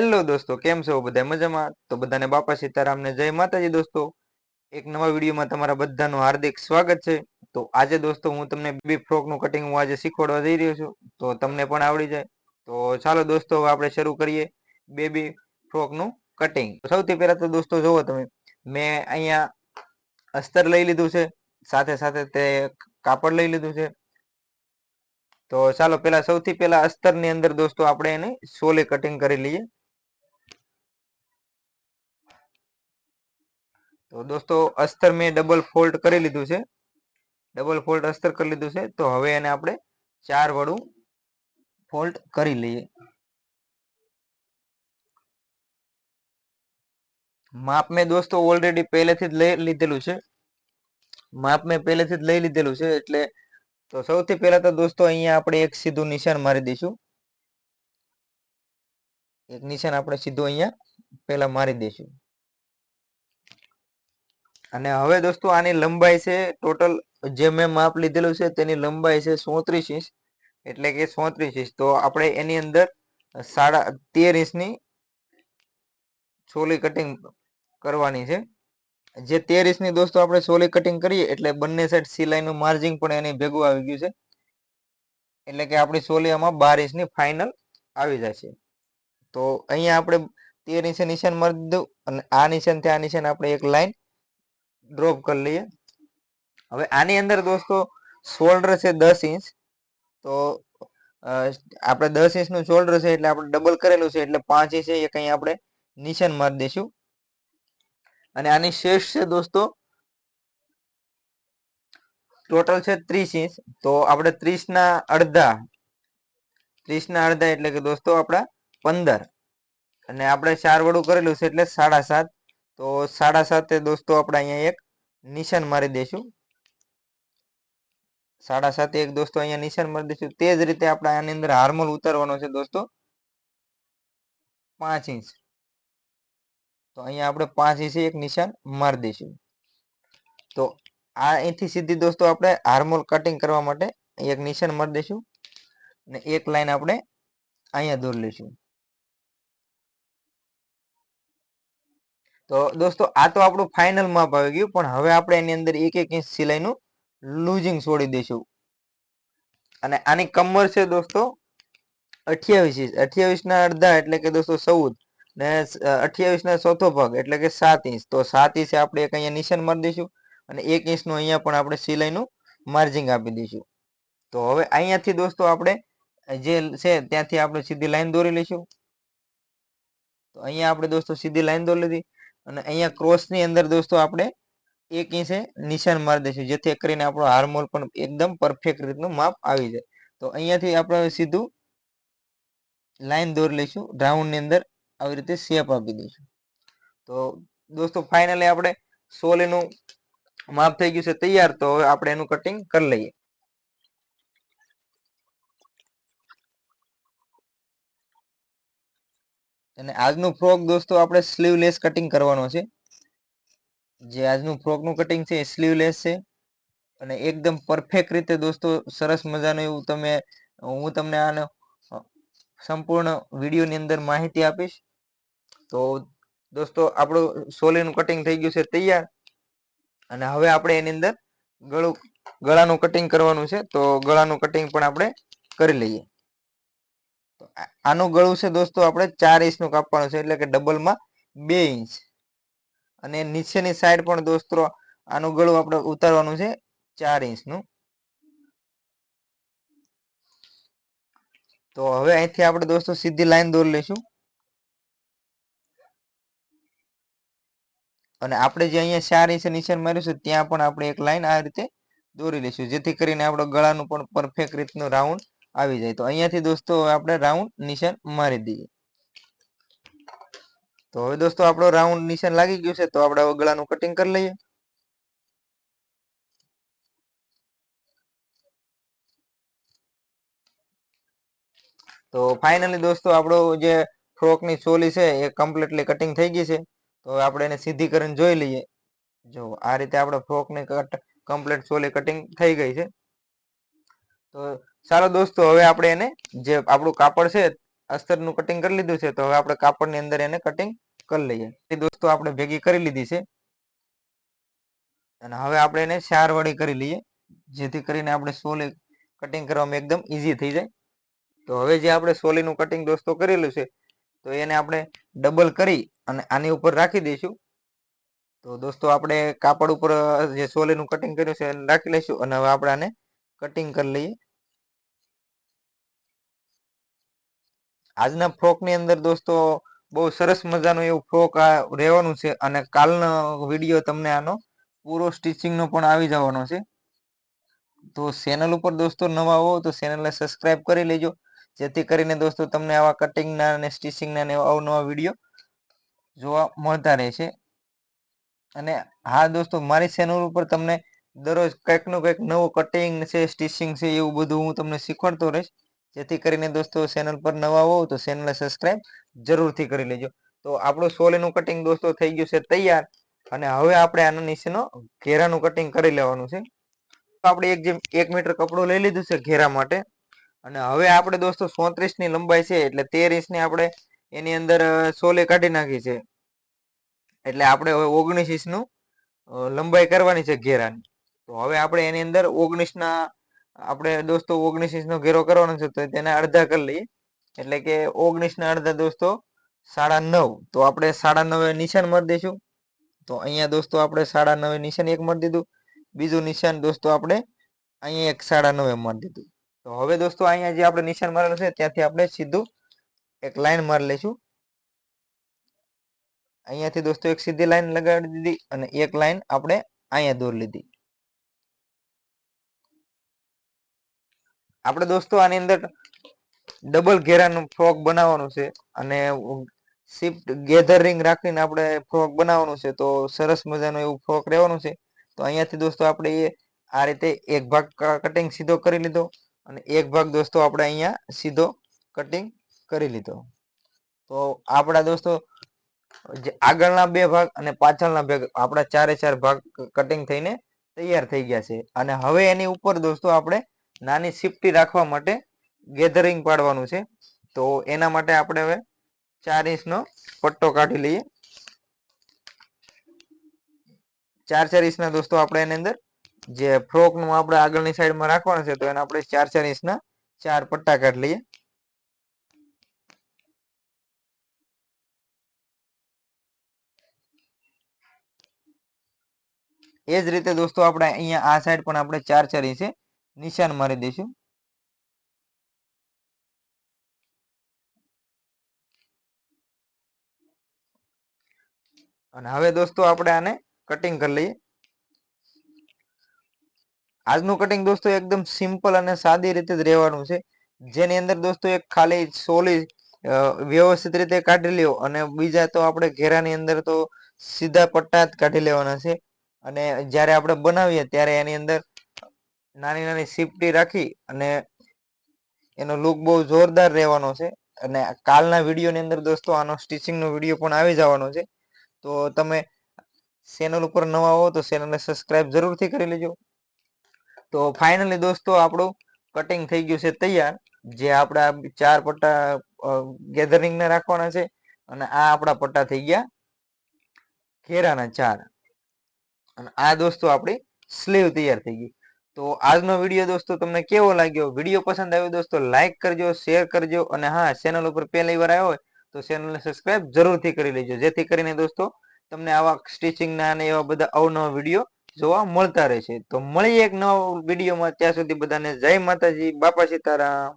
Hello દોસ્તો, કેમ છો બધા મજામાં? તો બધાને બાપા સીતારામને જય માતાજી દોસ્તો. એક નવા વિડીયોમાં તમારા બધાનું હાર્દિક સ્વાગત છે. તો આજે દોસ્તો હું તમને બેબી ફ્રોકનું કટિંગ હું આજે શીખવાડવા જઈ રહ્યો છું, તો તમને પણ આવડી જાય. તો ચાલો દોસ્તો આપણે શરૂ કરીએ બેબી ફ્રોકનું કટિંગ. સૌથી પહેલા તો દોસ્તો જોવો તમે, મેં અહીંયા અસ્તર લઈ લીધું છે, સાથે સાથે તે કાપડ લઈ લીધું છે. તો ચાલો સૌથી પહેલા અસ્તરની અંદર દોસ્તો આપણે એને સોલે કટિંગ કરી લઈએ. તો દોસ્તો અસ્તર મેં ડબલ ફોલ્ડ કરી લીધું છે, ડબલ ફોલ્ડ અસ્તર કરી લીધું છે. તો હવે એને આપણે 4 વડું ફોલ્ડ કરી લઈએ. માપ મેં દોસ્તો ઓલરેડી પહેલેથી જ લઈ લીધેલું છે, એટલે તો સૌથી પહેલા તો દોસ્તો અહીંયા આપણે એક સીધું નિશાન મારી દઈશું. એક નિશાન આપણે સીધું અહીંયા પહેલા મારી દઈશું. અને હવે દોસ્તો આની લંબાઈ છે, ટોટલ જે મેં માપ લીધેલું છે તેની લંબાઈ છે 34 ઇંચ, એટલે કે 34 ઇંચ. તો આપણે એની અંદર 13.5 ઇંચની સોલી કટિંગ કરવાની છે. જે 13 ઇંચની દોસ્તો આપણે સોલી કટિંગ કરીએ એટલે બંને સાઈડ સિલાઈનું માર્જિન પણ એની ભેગું આવી ગયું છે, એટલે કે આપણી સોલી આમાં 12 ઇંચની ફાઇનલ આવી જશે. તો અહીંયા આપણે 13 ઇંચે નિશાન મારી દીધું, અને આ નિશાનથી આ નિશાન આપણે એક લાઈન ડ્રોપ કરી લઈએ. હવે આની અંદર દોસ્તો શોલ્ડર છે 10 ઇંચ, તો આપણે 10 ઇંચનું શોલ્ડર છે એટલે આપણે ડબલ કરેલું છે, એટલે 5 ઇંચે એક અહીં આપણે નિશાન મારી દઈશું. અને આની શેષ છે દોસ્તો ટોટલ છે 30 ઇંચ, તો આપણે 30ના અડધા એટલે કે દોસ્તો આપણા 15, અને આપણે 4 વડું કરેલું છે એટલે 7.5. તો 7.5 દોસ્તો આપણે અહીંયા એક નિશાન મારી દઈશું. 7.5 એક દોસ્તો અહીંયા નિશાન મારી દઈશું. તે જ રીતે આપણે આની અંદર હાર્મોલ ઉતારવાનો છે દોસ્તો 5 ઇંચ. તો અહીંયા આપણે 5 ઇંચે એક નિશાન મારી દઈશું. તો આ અહીંથી સીધી દોસ્તો આપણે હાર્મોલ કટિંગ કરવા માટે એક નિશાન મારી દઈશું, અને એક લાઈન આપણે અહીંયા દોરી લઈશું. તો દોસ્તો આ તો આપણું ફાઇનલ માપ આવી ગયું, પણ હવે આપણે એની અંદર 1 ઇંચ સિલાઈનું લૂઝિંગ છોડી દઈશું. અને આની કમર છે દોસ્તો 28 ઇંચ, 28ના અડધા એટલે કે દોસ્તો 14, ને 28ના ચોથો ભાગ એટલે કે 7 ઇંચ. તો 7 ઇંચે આપણે એક અહીંયા નિશાન મારી દઈશું, અને 1 ઇંચનું અહીંયા પણ આપણે સિલાઈનું માર્જિંગ આપી દઈશું. તો હવે અહીંયાથી દોસ્તો આપણે જે છે ત્યાંથી આપણે સીધી લાઈન દોરી લઈશું. તો અહીંયા આપણે દોસ્તો સીધી લાઈન દોરી લીધી, અને અહીંયા ક્રોસની અંદર દોસ્તો આપણે 1 ઇંચે નિશાન મારી દઈશું, જેથી કરીને આપણો હાર્મોલ પણ એકદમ પરફેક્ટ રીતનું માપ આવી જાય. તો અહીંયાથી આપણે સીધું લાઈન દોરી લઈશું, રાઉન્ડની અંદર આવી રીતે શેપ આપી દઈશું. તો દોસ્તો ફાઇનલી આપણે સોલીનું માપ થઈ ગયું છે તૈયાર. તો હવે આપણે એનું કટિંગ કરી લઈએ. અને આજનું ફ્રોક દોસ્તો આપણે સ્લીવલેસ કટિંગ કરવાનો છે. જે આજનું ફ્રોકનું કટિંગ છે એ સ્લીવલેસ છે, અને એકદમ પરફેક્ટ રીતે દોસ્તો સરસ મજાનું એવું હું તમને આનો સંપૂર્ણ વિડીયોની અંદર માહિતી આપીશ. તો દોસ્તો આપણું સોલીનું કટિંગ થઈ ગયું છે તૈયાર, અને હવે આપણે એની અંદર ગળાનું કટિંગ કરવાનું છે. તો ગળાનું કટિંગ પણ આપણે કરી લઈએ. આનું ગળું છે દોસ્તો આપણે 4 ઇંચનું કાપવાનું છે, એટલે કે ડબલમાં 2 ઇંચ. અને નીચેની સાઈડ પણ દોસ્તો આનું ગળું આપણે ઉતારવાનું છે 4 ઇંચનું. તો હવે અહીંથી આપણે દોસ્તો સીધી લાઈન દોરી લઈશું, અને આપણે જે અહીંયા 4 ઇંચ નિશાન માર્યું છે ત્યાં પણ આપણે એક લાઈન આ રીતે દોરી લઈશું, જેથી કરીને આપણો ગળાનું પણ પરફેક્ટ રીતનું રાઉન્ડ આવી જાય. તો અહીંયાથી દોસ્તો આપણે રાઉન્ડ નિશાન મારી દઈએ. તો હવે દોસ્તો આપણો રાઉન્ડ નિશાન લાગી ગયું છે, તો આપણે હવે ગળાનું કટિંગ કરી લઈએ. તો ફાઇનલી દોસ્તો આપણો જે ફ્રોકની સોલી છે એ કમ્પ્લીટલી કટિંગ થઈ ગઈ છે. તો આપણે એને સીધી કરીને જોઈ લઈએ. જો આ રીતે આપણે ફ્રોકની કમ્પ્લીટ સોલી કટિંગ થઈ ગઈ છે. તો ચાલો દોસ્તો હવે આપણે એને જે આપણું કાપડ છે અસ્તરનું કટિંગ કરી લીધું છે. તો હવે આપણે કાપડની અંદર એને કટિંગ કરી લઈએ. દોસ્તો આપણે ભેગી કરી લીધી છે અને હવે આપણે એને 4 વડે કરી લઈએ, જેથી કરીને આપણે સોલી કટિંગ કરવામાં એકદમ ઈઝી થઈ જાય. તો હવે જે આપણે સોલીનું કટિંગ દોસ્તો કરેલું છે, તો એને આપણે ડબલ કરી અને આની ઉપર રાખી દઈશું. તો દોસ્તો આપણે કાપડ ઉપર જે સોલીનું કટિંગ કર્યું છે એને રાખી લઈશું અને હવે આપણે આને કટિંગ કરી લઈએ. આજના ફ્રોકની અંદર દોસ્તો બહુ સરસ મજાનું એવું ફ્રોક રહેવાનું છે અને કાલનો વિડીયો તમને આનો પૂરો સ્ટિચિંગનો પણ આવી જવાનો છે. તો ચેનલ ઉપર દોસ્તો નવા હો તો ચેનલને સબસ્ક્રાઇબ કરી લેજો, જેથી કરીને દોસ્તો તમને આવા કટિંગના અને સ્ટિચિંગના અને અવનવા વિડીયો જોવા મળતા રહેશે. અને હા દોસ્તો, મારી ચેનલ ઉપર તમને દરરોજ કંઈકનું કંઈક નવું કટિંગ છે, સ્ટિચિંગ છે, એવું બધું હું તમને શીખવાડતો રહીશ. જેથી કરીને દોસ્તો ચેનલ પર નવા હો તો ચેનલને સબસ્ક્રાઇબ જરૂરથી કરી લેજો. તો આપણું સોલીનું કટિંગ દોસ્તો થઈ ગયું છે તૈયાર અને હવે આપણે આના નીચેનો ઘેરાનું કટિંગ કરી લેવાનું છે. આપણે 1 મીટર કપડું લઈ લીધું છે ઘેરા માટે અને હવે આપણે દોસ્તો 34 ની લંબાઈ છે એટલે 13 ઇંચની આપણે એની અંદર સોલે કાઢી નાખી છે. એટલે આપણે હવે 19 ઇંચનું લંબાઈ કરવાની છે ઘેરાની. તો હવે આપણે એની અંદર 19 ના આપણે દોસ્તો 19 ઇંચનો ઘેરો કરવાનો છે, તો તેને અડધા કરી લઈએ. એટલે કે 19 ના અડધા દોસ્તો 9.5. તો આપણે 9.5 નિશાન મારી દઈશું. તો અહીંયા દોસ્તો આપણે 9.5 નિશાન એક મારી દીધું. બીજું નિશાન દોસ્તો આપણે અહીંયા એક 9.5 મારી દીધું. તો હવે દોસ્તો અહીંયા જે આપણે નિશાન મારેલું છે ત્યાંથી આપણે સીધું એક લાઈન મારી લઈશું. અહીંયાથી દોસ્તો એક સીધી લાઈન લગાડી દીધી અને એક લાઈન આપણે અહીંયા દોરી લીધી. આપણે દોસ્તો આની અંદર ડબલ ઘેરાનું ફ્રોક બનાવવાનું છે અને શિફ્ટ ગેધરિંગ રાખીને આપણે ફ્રોક બનાવવાનું છે. તો સરસ મજાનું એવું ફ્રોક રહેવાનું છે. તો અહીંયાથી દોસ્તો આપણે આ રીતે એક ભાગ કટિંગ સીધો કરી લીધો અને એક ભાગ દોસ્તો આપણે અહીંયા સીધો કટિંગ કરી લીધો. તો આપણા દોસ્તો જે આગળના 2 ભાગ અને પાછળના ભાગ આપણા 4 ભાગ કટિંગ થઈને તૈયાર થઈ ગયા છે. અને હવે એની ઉપર દોસ્તો આપણે નાની સિફ્ટી રાખવા માટે ગેધરિંગ પાડવાનું છે. તો એના માટે આપણે હવે 4 ઇંચનો પટ્ટો કાઢી લઈએ. 4 ઇંચના દોસ્તો આપણે એની અંદર જે ફ્રોકનું આપણે આગળની સાઈડમાં રાખવાનું છે, તો એને આપણે 4 ઇંચના 4 પટ્ટા કાઢી લઈએ. એ જ રીતે દોસ્તો આપણે અહીંયા આ સાઈડ પણ આપણે 4 ઇંચે નિશાન મારી દઈશું. અને હવે દોસ્તો આપણે આને કટિંગ કરી લઈએ. આજનું કટિંગ દોસ્તો એકદમ સિમ્પલ અને સાદી રીતે જ રહેવાનું છે, જેની અંદર દોસ્તો એક ખાલી સોલી વ્યવસ્થિત રીતે કાઢી લ્યો અને બીજા તો આપણે ઘેરાની અંદર તો સીધા પટ્ટા જ કાઢી લેવાના છે. અને જ્યારે આપણે બનાવીએ ત્યારે એની અંદર નાની નાની સિફ્ટી રાખી અને એનો લુક બહુ જોરદાર રહેવાનો છે. અને કાલના વિડીયોની અંદર દોસ્તો આનો સ્ટિચિંગનો વિડીયો પણ આવી જવાનો છે. તો તમે ચેનલ ઉપર નવા હો તો ચેનલને સબસ્ક્રાઇબ જરૂરથી કરી લેજો. તો ફાઇનલી દોસ્તો આપણું કટિંગ થઈ ગયું છે તૈયાર. જે આપણા 4 પટ્ટા ગેધરિંગને રાખવાના છે અને આ આપણા પટ્ટા થઈ ગયા ઘેરાના 4. અને આ દોસ્તો આપણી સ્લીવ તૈયાર થઈ ગઈ. તો આજનો વિડીયો દોસ્તો તમને કેવો લાગ્યો? વિડીયો પસંદ આવ્યો દોસ્તો લાઈક કરજો, શેર કરજો અને હા, ચેનલ ઉપર પહેલી વાર આવ્યો હોય તો ચેનલને સબસ્ક્રાઇબ જરૂરથી કરી લેજો, જેથી કરીને દોસ્તો તમને આવા સ્ટિચિંગના અને એવા બધા અવનવા વિડીયો જોવા મળતા રહેશે. તો મળીએ એક નવા વિડીયોમાં. ત્યાં સુધી બધાને જય માતાજી, બાપા સીતારામ.